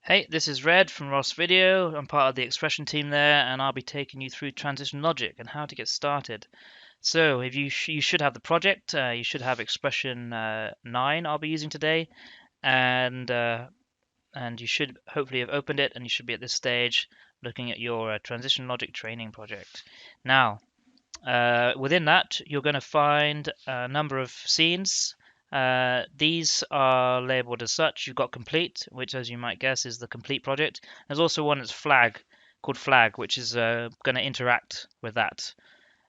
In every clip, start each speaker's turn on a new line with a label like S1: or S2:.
S1: Hey, this is Red from Ross Video. I'm part of the expression team there, and I'll be taking you through transition logic and how to get started. So, if you should have the project, you should have expression 9 I'll be using today, and you should hopefully have opened it, and you should be at this stage looking at your transition logic training project. Now, within that, you're going to find a number of scenes. These are labeled as such. You've got complete, which, as you might guess, is the complete project. There's also one that's called flag, which is going to interact with that.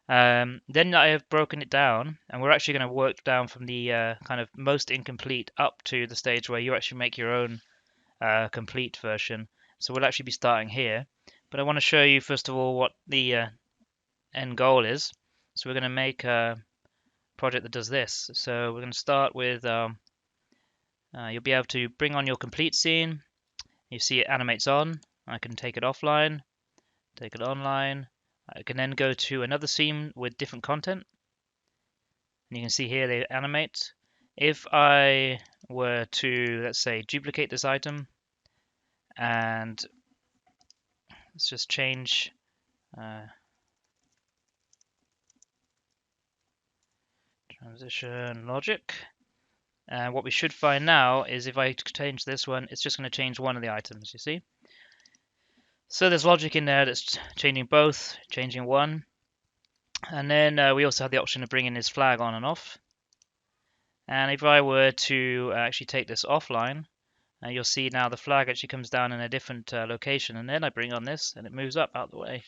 S1: Then I have broken it down, and we're actually going to work down from the kind of most incomplete up to the stage where you actually make your own complete version. So we'll actually be starting here. But I want to show you, first of all, what the end goal is. So we're going to make a project that does this. So we're going to start with, you'll be able to bring on your complete scene. You see it animates on. I can take it offline, take it online. I can then go to another scene with different content. And you can see here they animate. If I were to, let's say, duplicate this item, and let's just change transition logic. And what we should find now is if I change this one, it's just going to change one of the items, you see? So there's logic in there that's changing both, changing one. And then we also have the option of bringing this flag on and off. And if I were to actually take this offline, you'll see now the flag actually comes down in a different location. And then I bring on this and it moves up out the way.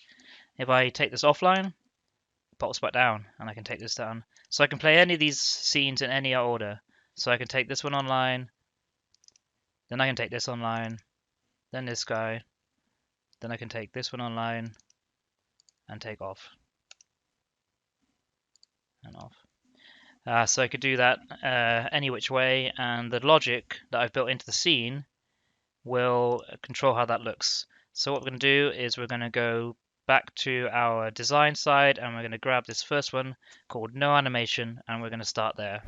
S1: If I take this offline, it pops back down and I can take this down. So I can play any of these scenes in any order. So I can take this one online, then I can take this online, then this guy, then I can take this one online and take off and off. So I could do that any which way, and the logic that I've built into the scene will control how that looks. So what we're going to do is we're going to go back to our design side and we're going to grab this first one called no animation and we're going to start there.